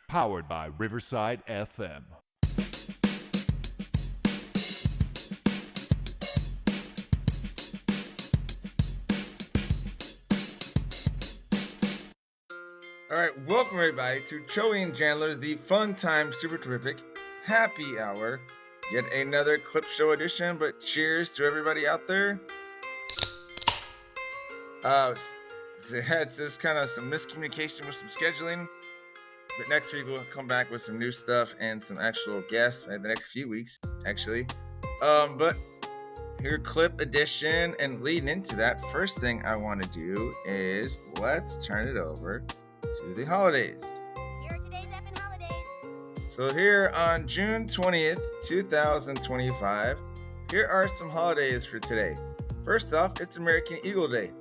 powered by Riverside FM. All right, welcome everybody to Choey and Jandler's The Fun Time Super Terrific Happy Hour. Yet another clip show edition, but cheers to everybody out there. Had just kind of some miscommunication with some scheduling, but next week we'll come back with some new stuff and some actual guests in the next few weeks, actually. But here, clip edition, and leading into that, first thing I want to do is let's turn it over to the holidays. Here are today's effing holidays. So here on June 20th, 2025, here are some holidays for today. First off, it's American Eagle Day.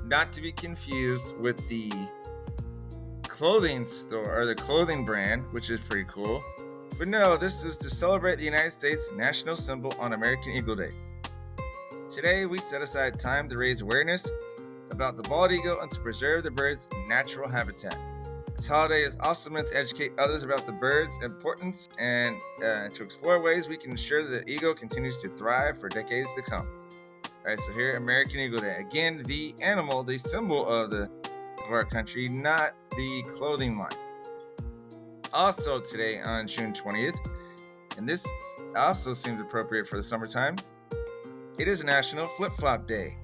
Not to be confused with the clothing store or the clothing brand, which is pretty cool. But no, this is to celebrate the United States national symbol on American Eagle Day. Today, we set aside time to raise awareness about the bald eagle and to preserve the bird's natural habitat. This holiday is also meant to educate others about the bird's importance and to explore ways we can ensure that the eagle continues to thrive for decades to come. All right, so here, American Eagle Day. Again, the animal, the symbol of our country, not the clothing line. Also today on June 20th, and this also seems appropriate for the summertime, it is National Flip-Flop Day.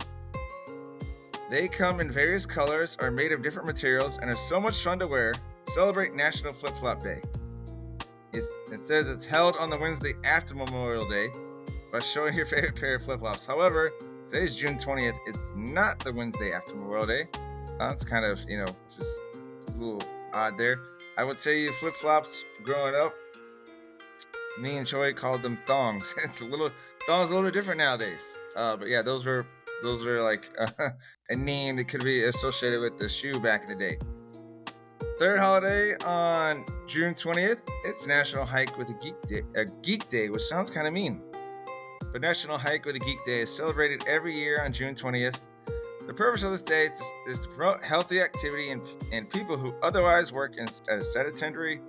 They come in various colors, are made of different materials, and are so much fun to wear. Celebrate National Flip-Flop Day. It says it's held on the Wednesday after Memorial Day by showing your favorite pair of flip-flops. However, today's June 20th. It's not the Wednesday after Memorial Day. It's kind of, just a little odd there. I would tell you flip-flops growing up, me and Choey called them thongs. Thongs a little bit different nowadays. But yeah, those were like a name that could be associated with the shoe back in the day. Third holiday on June 20th, it's National Hike with a Geek Day, which sounds kind of mean. But National Hike with a Geek Day is celebrated every year on June 20th. The purpose of this day is to promote healthy activity in people who otherwise work in a sedentary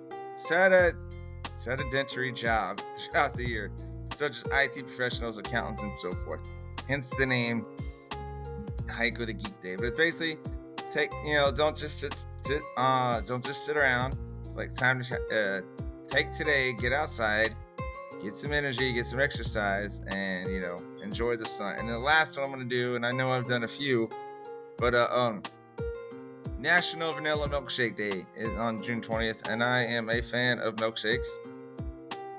job throughout the year, such as IT professionals, accountants, and so forth. Hence the name Hike with a Geek Day. But basically, don't just sit around. It's like time to take today, get outside, get some energy, get some exercise, and enjoy the sun. And the last one I'm going to do, and I know I've done a few, but National Vanilla Milkshake Day is on June 20th, and I am a fan of milkshakes.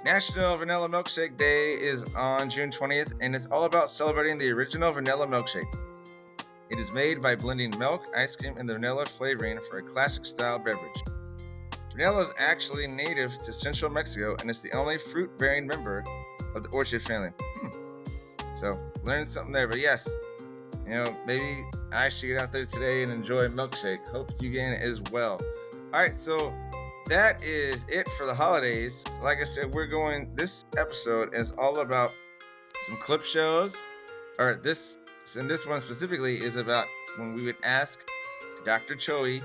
National Vanilla Milkshake Day is on June 20th, and it's all about celebrating the original vanilla milkshake. It is made by blending milk, ice cream, and the vanilla flavoring for a classic-style beverage. Vanilla is actually native to central Mexico, and it's the only fruit-bearing member of the orchid family. So, learned something there. But yes, maybe I should get out there today and enjoy a milkshake. Hope you can as well. All right, so that is it for the holidays. Like I said, this episode is all about some clip shows, and this one specifically is about when we would ask Dr. Choey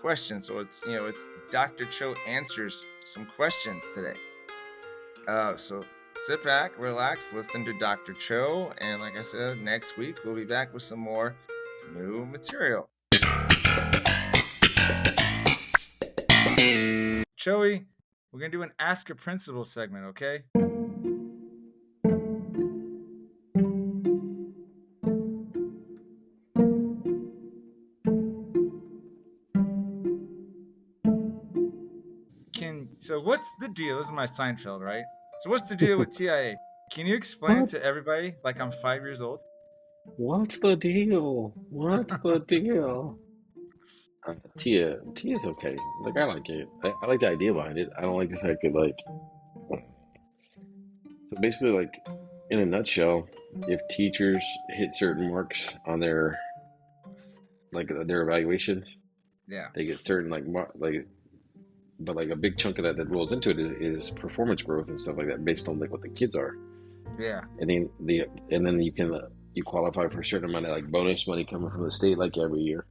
questions. So it's Dr. Cho answers some questions today. So sit back, relax, listen to Dr. Cho, and like I said, next week we'll be back with some more new material. Choey, we're going to do an Ask a Principal segment, okay? So what's the deal? This is my Seinfeld, right? So what's the deal with TIA? Can you explain it to everybody like I'm 5 years old? What's the deal? What's the deal? Tia's okay. Like, I like it. I like the idea behind it. I don't like the fact that, so basically, in a nutshell, if teachers hit certain marks on their evaluations, yeah, they get certain, but a big chunk of that rolls into it is performance growth and stuff like that based on what the kids are. Yeah. And then you can you qualify for a certain amount of bonus money coming from the state every year.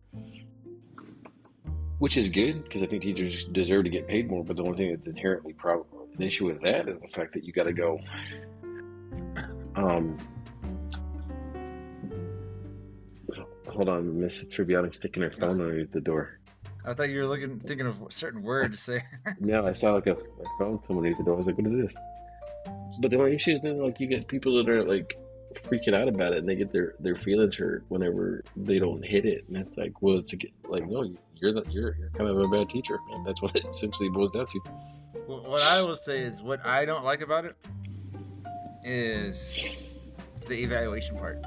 which is good because I think teachers deserve to get paid more. But the only thing that's inherently an issue with that is the fact that you got to go. Hold on, Miss Tribiani sticking her phone underneath the door. I thought you were thinking of a certain word to say. No, I saw like a phone come underneath the door. I was like, what is this? But the only issue is then like you get people that are like freaking out about it and they get their feelings hurt whenever they don't hit it. And it's like, well, no, you're kind of a bad teacher, man. That's what it essentially boils down to. Well, what I will say is what I don't like about it is the evaluation part.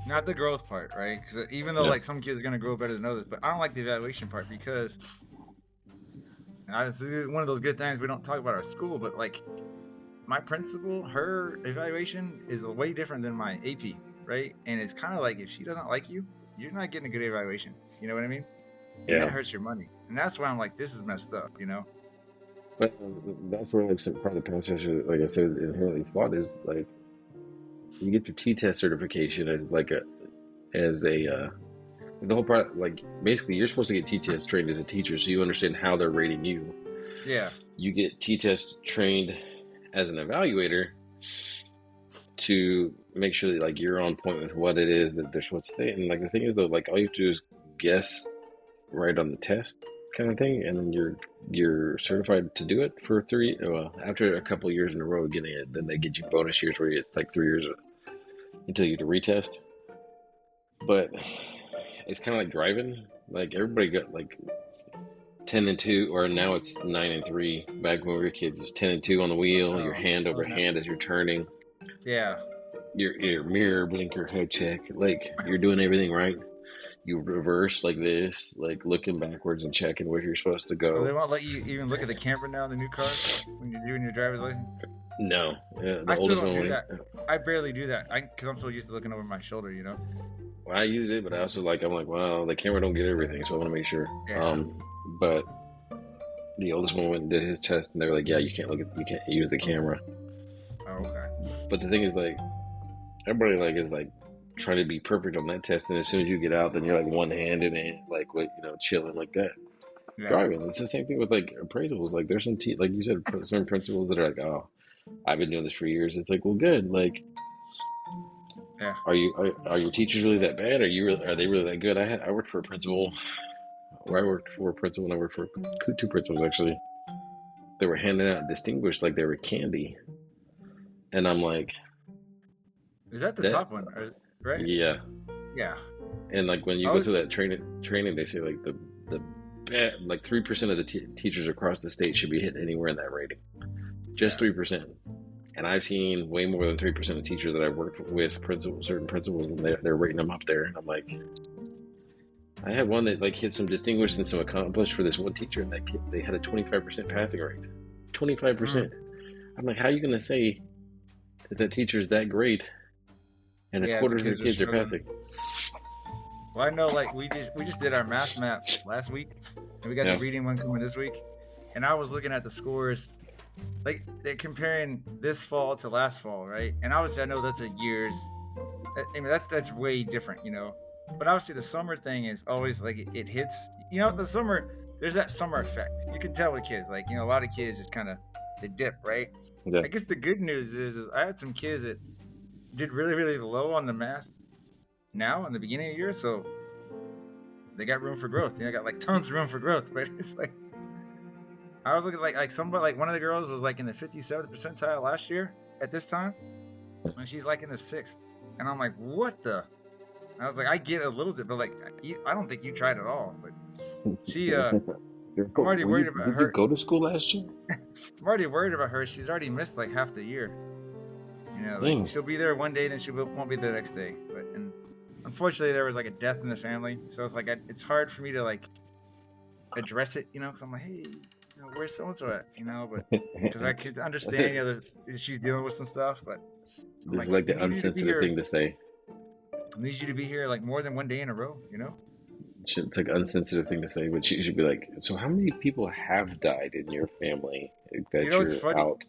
Not the growth part, right? Because even though like some kids are gonna grow better than others, but I don't like the evaluation part because this is one of those good things we don't talk about our school. But like my principal, her evaluation is way different than my AP, right? And it's kind of like if she doesn't like you, you're not getting a good evaluation. You know what I mean? Yeah. And that hurts your money, and that's why I'm like, this is messed up. You know? But that's where like some part of the process, like I said, inherently flawed is like. You get your T-test certification as the whole part. Like basically, you're supposed to get T-test trained as a teacher, so you understand how they're rating you. Yeah. You get T-test trained as an evaluator to make sure that like you're on point with what it is that they're supposed to say. And like the thing is though, like all you have to do is guess right on the test, kind of thing, and then you're certified to do it for after a couple of years in a row of getting it. Then they get you bonus years where it's like 3 years until you get to retest. But it's kind of like driving. Like everybody got like 10 and 2, or now it's 9 and 3. Back when we were kids, it's 10 and 2 on the wheel. Your hand over hand as you're turning. Yeah. Your mirror, blinker, head check. Like you're doing everything right. You reverse like this, like looking backwards and checking where you're supposed to go. So they won't let you even look at the camera now in the new cars when you're doing your driver's license? No. I still don't do that. I barely do that because I'm so used to looking over my shoulder, you know? Well, I use it, but I also I'm like, well, the camera don't get everything, so I want to make sure. Yeah. But the oldest one went and did his test, and they were like, yeah, you can't use the camera. Oh, okay. But the thing is, like, everybody like is like trying to be perfect on that test, and as soon as you get out, then you're like one-handed and like chilling like that. Yeah. Driving, it's the same thing with like appraisals. Like there's some like you said, some principals that are like, oh, I've been doing this for years. It's like, well, good. Like, yeah. Are your teachers really that bad? Are they really that good? I worked for a principal, or I worked for a principal, and I worked for two principals actually. They were handing out distinguished like they were candy, and I'm like, is that the top one? Right? Yeah. Yeah. And like when you go through that training, they say like the like 3% of the teachers across the state should be hitting anywhere in that rating. Just 3%. And I've seen way more than 3% of teachers that I've worked with, certain principals, and they're rating them up there. And I'm like, I had one that like hit some distinguished and some accomplished for this one teacher, and they had a 25% passing rate. 25%. I'm like, how are you going to say that teacher is that great and a quarter of their kids are passing? Well, I know, like we just did our math map last week, and we got the reading one coming this week. And I was looking at the scores, like they're comparing this fall to last fall, right? And obviously, I know that's a year's. I mean, that's way different, you know. But obviously, the summer thing is always like it hits. You know, the summer, there's that summer effect. You can tell with kids, like a lot of kids just kind of they dip, right? Yeah. I guess the good news is I had some kids that did really, really low on the math now in the beginning of the year, so they got room for growth. Got like tons of room for growth. But it's like I was looking like somebody, like one of the girls was like in the 57th percentile last year at this time, and she's like in the 6th, and I'm like, what the? I was like, I get a little bit, but like I don't think you tried at all. But she, I'm already worried about her. Did you go to school last year? I'm already worried about her. She's already missed like half the year. Like she'll be there one day, then she won't be there the next day. And unfortunately, there was like a death in the family, so it's like it's hard for me to like address it, because I'm like, hey, where's so and so at, but because I could understand, she's dealing with some stuff, but it's like the unsensitive thing to say. I need you to be here like more than one day in a row, It's like an unsensitive thing to say, but she should be like, so how many people have died in your family that it's funny. Out?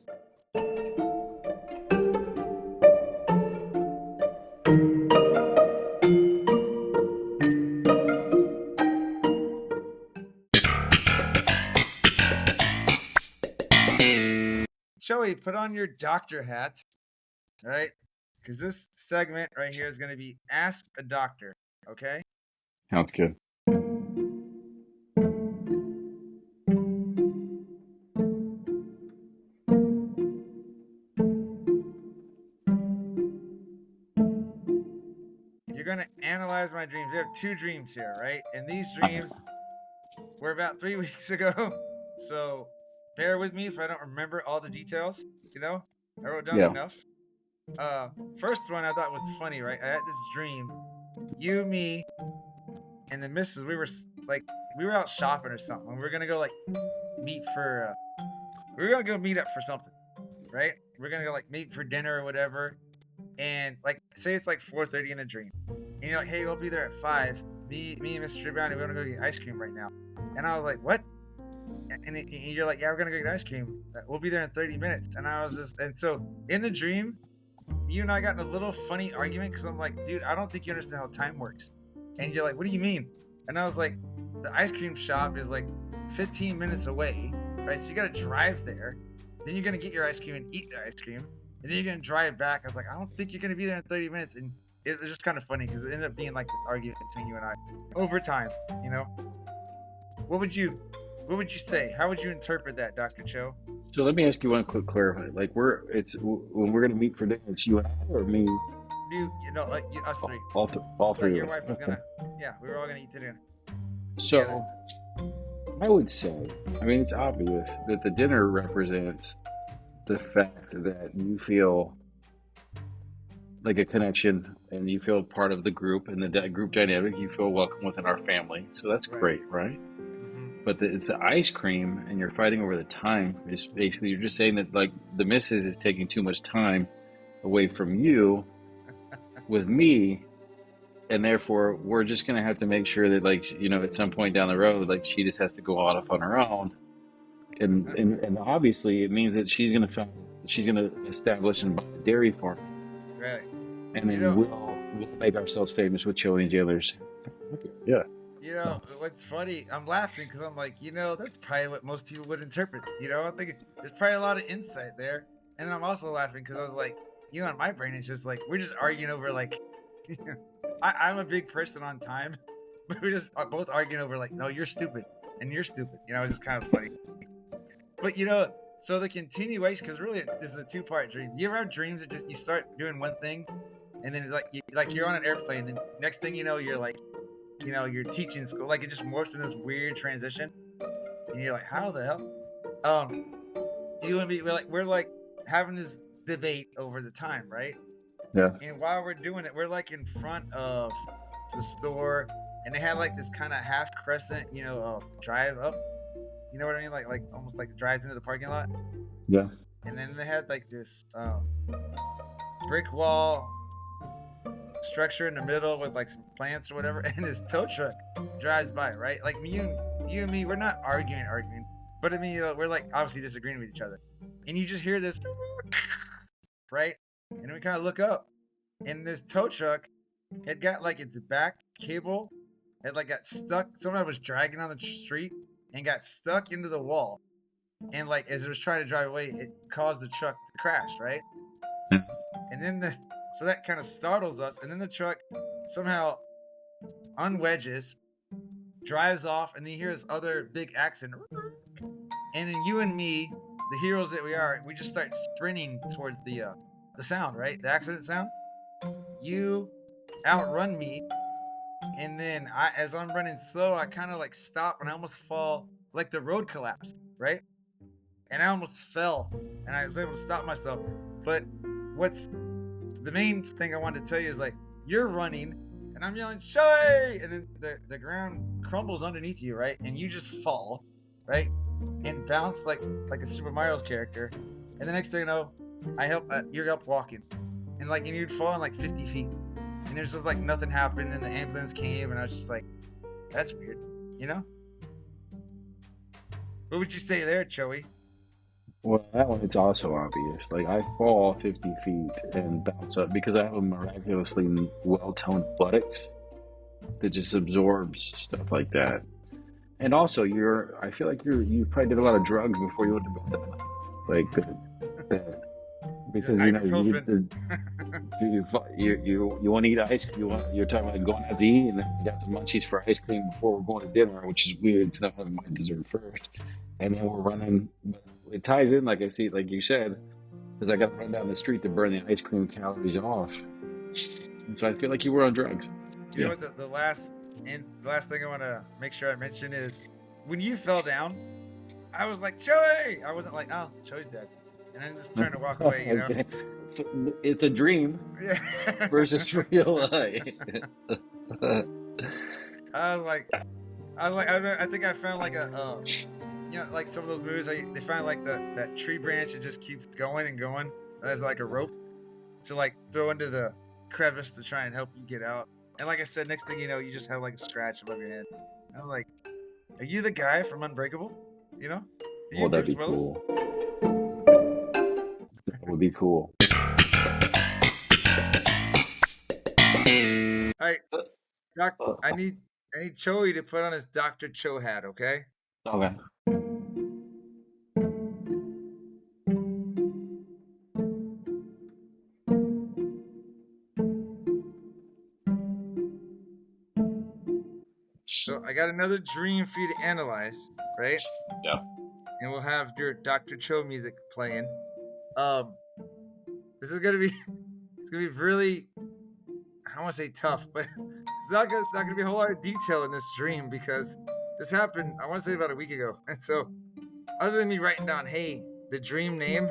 Choey, put on your doctor hat, right? Because this segment right here is going to be Ask a Doctor, okay? Sounds good. You're going to analyze my dreams. We have 2 dreams here, right? And these dreams were about 3 weeks ago. So bear with me if I don't remember all the details, you know? I wrote down Yeah. enough. First one I thought was funny, right? I had this dream. You, me, and the missus, we were out shopping or something. We were gonna go meet for we were gonna go meet up for something, right? We're gonna go meet for dinner or whatever. And say it's 4:30 in the dream. And you're like, hey, we'll be there at 5. Me and Mr. Tribiani, we wanna go get ice cream right now. And I was like, what? And you're like, yeah, we're gonna go get ice cream. We'll be there in 30 minutes. And I was and so in the dream, you and I got in a little funny argument because I'm like, dude, I don't think you understand how time works. And you're like, what do you mean? And I was like, the ice cream shop is 15 minutes away, right? So you gotta drive there. Then you're gonna get your ice cream and eat the ice cream. And then you're gonna drive back. I was like, I don't think you're gonna be there in 30 minutes. And it's just kind of funny because it ended up being this argument between you and I over time, you know? What would you say? How would you interpret that, Dr. Cho? So let me ask you one quick clarify. When we're gonna meet for dinner, it's you and I or me? Us 3. All 3 Your of us. wife was gonna, yeah, we were all gonna eat dinner. So I would say, it's obvious that the dinner represents the fact that you feel like a connection and you feel part of the group and the group dynamic. You feel welcome within our family. So that's great, right? But it's the ice cream and you're fighting over the time. It's basically, you're just saying that the missus is taking too much time away from you with me. And therefore we're just going to have to make sure that at some point down the road, she just has to go off on her own. And obviously it means that she's going to establish and buy a dairy farm. Right. And then we'll make ourselves famous with Choey and Jandler's. Yeah. What's funny, I'm laughing because I'm like, that's probably what most people would interpret. I'm thinking there's probably a lot of insight there. And then I'm also laughing because I was like, in my brain, it's just we're just arguing over I'm a big person on time, but we're just both arguing over no, you're stupid and you're stupid. It's just kind of funny. But so the continuation, because really this is a 2-part dream. You ever have dreams that just you start doing one thing, and then you're on an airplane, and next thing you know, you're you're teaching school, it just morphs in this weird transition, and you're like, how the hell? You and me, we're having this debate over the time, right? Yeah. And while we're doing it, we're in front of the store, and they had this kind of half crescent, drive up. You know what I mean? Almost drives into the parking lot. Yeah. And then they had this brick wall structure in the middle with some plants or whatever, and this tow truck drives by, right? You and me, we're not arguing, but we're obviously disagreeing with each other, and you just hear this, right? And we kind of look up, and this tow truck had got its back cable had got stuck. Someone was dragging on the street and got stuck into the wall, and as it was trying to drive away, it caused the truck to crash, right? And then so that kind of startles us, and then the truck somehow unwedges, drives off, and then you hear this other big accident, and then you and me, the heroes that we are, we just start sprinting towards the sound, right? The accident sound. You outrun me, and then as I'm running slow, I kind of stop, and I almost fall, the road collapsed, right? And I almost fell, and I was able to stop myself. But what's the main thing I wanted to tell you is you're running, and I'm yelling, Choey! And then the ground crumbles underneath you, right? And you just fall, right? And bounce like a Super Mario's character. And the next thing you know, you're up walking, and and you'd fall in 50 feet, and there's just nothing happened, and the ambulance came, and I was just that's weird, What would you say there, Choey? Well, that one, it's also obvious. I fall 50 feet and bounce up because I have a miraculously well-toned buttocks that just absorbs stuff like that. And also, I feel like you probably did a lot of drugs before you went to bed that night. Because you get Ibuprofen. you want to eat ice cream. You're talking about going out to eat, and then we got the munchies for ice cream before we're going to dinner, which is weird because I'm having my dessert first, and then we're running. But it ties in, like like you said, because I got to run down the street to burn the ice cream calories off, and so I feel like you were on drugs. You know Yeah. what? The last thing I want to make sure I mention is when you fell down, I was like, Choey! I wasn't like, oh, Choey's dead. And then just turned to walk away, you know? Okay. So it's a dream Yeah. versus real life. I was like, I think I found like like some of those movies, they find like that tree branch that just keeps going and going. There's like a rope to like throw into the crevice to try and help you get out. And like I said, next thing you know, you just have like a scratch above your head. I'm like, are you the guy from Unbreakable? You know? Are you Well, that'd Bruce be Willis? cool. That would be cool. All right, Doc. I need Choey to put on his Dr. Cho hat, okay? Okay. So I got another dream for you to analyze, right? Yeah. And we'll have your Dr. Cho music playing. Um, this is gonna be it's gonna be really, I don't want to say tough, but it's not gonna be a whole lot of detail in this dream because this happened, I want to say about a week ago. And so, other than me writing down, hey, the dream name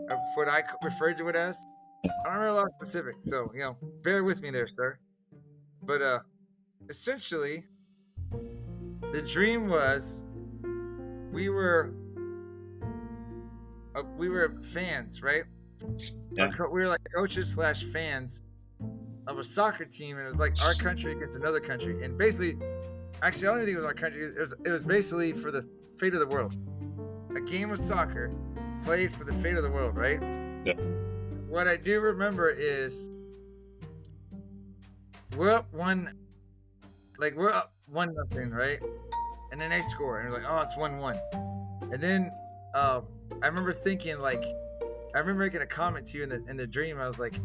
of what I referred to it as, I don't remember a lot of specifics. So bear with me there, sir. But essentially, the dream was we were fans, right? Yeah. We were like coaches slash fans of a soccer team, and it was like our country against another country. And basically, actually, I don't even think it was our country. It was basically for the fate of the world. A game of soccer played for the fate of the world, right? Yeah. What I do remember is we're up one nothing, right? And then they score, and we're like, oh, it's 1-1. And then I remember thinking, like, I remember making a comment to you in the dream. I was like,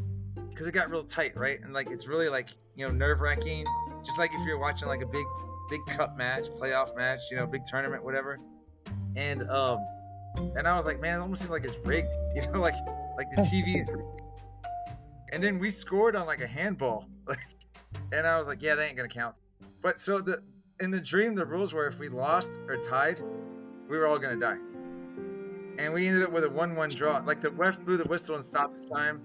because it got real tight, right? And like it's really like nerve wracking, just like if you're watching like a big cup match, playoff match, big tournament, whatever. And I was like, man, it almost seems like it's rigged, like the TV's rigged. And then we scored on like a handball, and I was like, yeah, that ain't gonna count. But so in the dream, the rules were if we lost or tied, we were all gonna die. And we ended up with a 1-1 draw. Like the ref blew the whistle and stopped the time.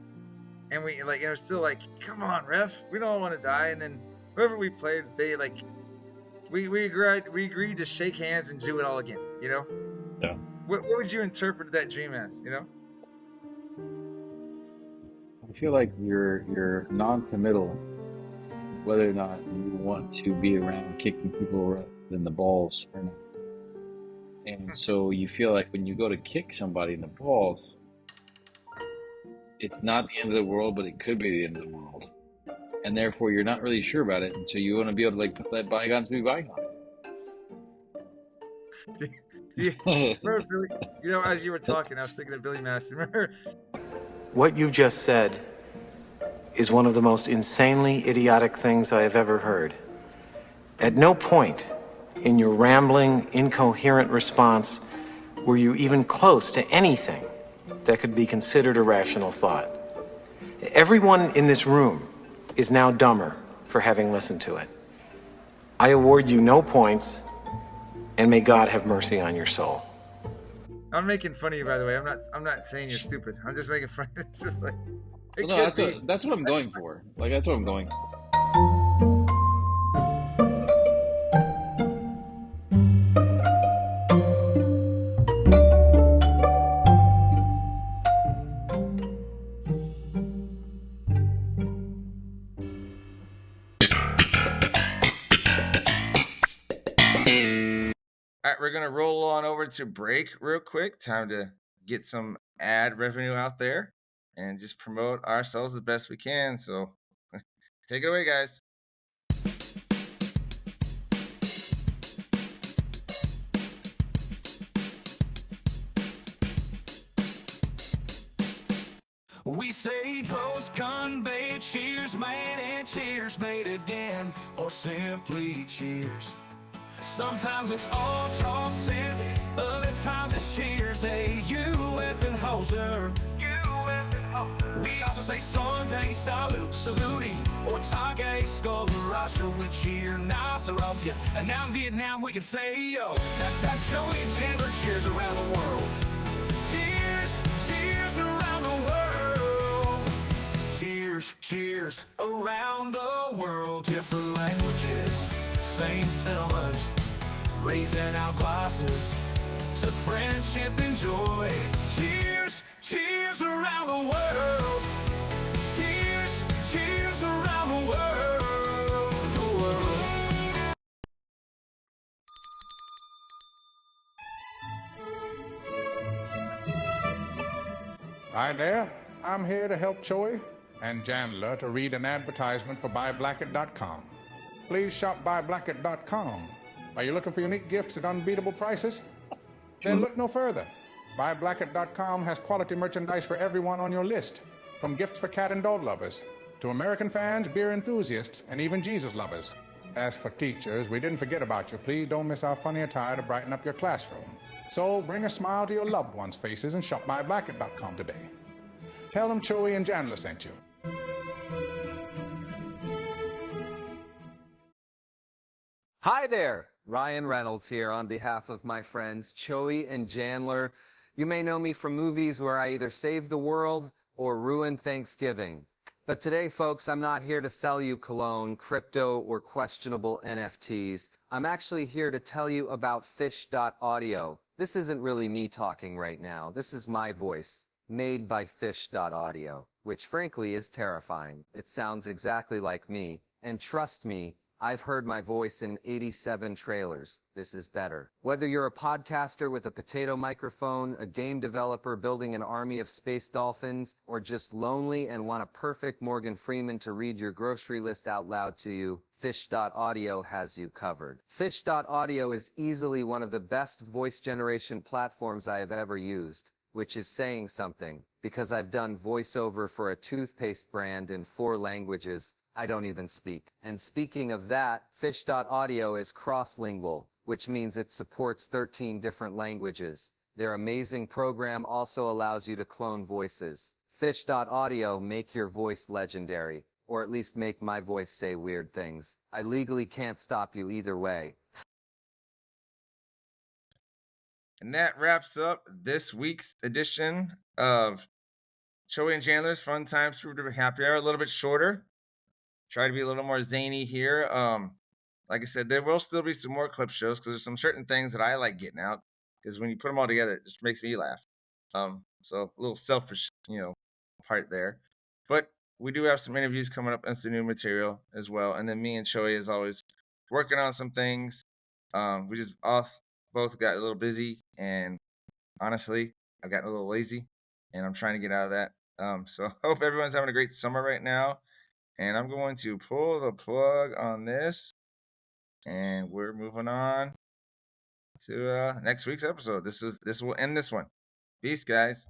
And we it was still like, come on, ref, we don't want to die. And then whoever we played, they like we agreed to shake hands and do it all again. Yeah. What would you interpret that dream as? I feel like you're non-committal, whether or not you want to be around kicking people rather than the balls or not. And so you feel like when you go to kick somebody in the balls, it's not the end of the world, but it could be the end of the world. And therefore, you're not really sure about it. And so you want to be able to like let bygones be bygones. Remember Billy? As you were talking, I was thinking of Billy Madison. Remember? What you just said is one of the most insanely idiotic things I have ever heard. At no point in your rambling, incoherent response were you even close to anything that could be considered a rational thought. Everyone in this room is now dumber for having listened to it. I award you no points, and may God have mercy on your soul. I'm making fun of you, by the way. I'm not saying you're stupid. I'm just making fun. It's just like Well, no, that's what I'm going for. Like that's what I'm going for. All right, we're gonna roll on over to break real quick. Time to get some ad revenue out there and just promote ourselves as best we can. So take it away, guys. We say toast, convey, cheers, man, and cheers, mate again, or simply cheers. Sometimes it's all tossing, other times it's cheers. Hey, you effing hoser. We also say Sunday salute, saluting, or Tage, skull, Russia, we cheer, nicer of you. And now in Vietnam we can say yo. That's how Choey and Jandler cheers around the world. Cheers, cheers around the world. Cheers, cheers around the world. Different languages, same sentiments, raising our glasses to friendship and joy. Cheers, cheers around the world. Cheers, cheers around the world. The world. Hi there, I'm here to help Choey and Jandler to read an advertisement for BuyBlackett.com. Please shop BuyBlackett.com. Are you looking for unique gifts at unbeatable prices? Then look no further. BuyBlackett.com has quality merchandise for everyone on your list, from gifts for cat and dog lovers to American fans, beer enthusiasts, and even Jesus lovers. As for teachers, we didn't forget about you. Please don't miss our funny attire to brighten up your classroom. So bring a smile to your loved ones' faces and shop BuyBlackett.com today. Tell them Choey and Jandler sent you. Hi there, Ryan Reynolds here on behalf of my friends Choey and Jandler. You may know me from movies where I either save the world or ruin Thanksgiving. But today, folks, I'm not here to sell you cologne, crypto, or questionable NFTs. I'm actually here to tell you about Fish.audio. This isn't really me talking right now. This is my voice, made by Fish.audio, which frankly is terrifying. It sounds exactly like me, and trust me, I've heard my voice in 87 trailers. This is better. Whether you're a podcaster with a potato microphone, a game developer building an army of space dolphins, or just lonely and want a perfect Morgan Freeman to read your grocery list out loud to you, Fish.audio has you covered. Fish.audio is easily one of the best voice generation platforms I have ever used, which is saying something, because I've done voiceover for a toothpaste brand in 4 languages I don't even speak. And speaking of that, Fish.audio is cross-lingual, which means it supports 13 different languages. Their amazing program also allows you to clone voices. Fish.audio make your voice legendary, or at least make my voice say weird things. I legally can't stop you either way. And that wraps up this week's edition of Choey and Chandler's Fun Times for Happy Hour. A little bit shorter. Try to be a little more zany here. Like I said, there will still be some more clip shows because there's some certain things that I like getting out. Because when you put them all together, it just makes me laugh. So a little selfish, part there. But we do have some interviews coming up and some new material as well. And then me and Choey, as always, working on some things. We just both got a little busy, and honestly, I've gotten a little lazy, and I'm trying to get out of that. So I hope everyone's having a great summer right now. And I'm going to pull the plug on this, and we're moving on to next week's episode. This will end this one. Peace, guys.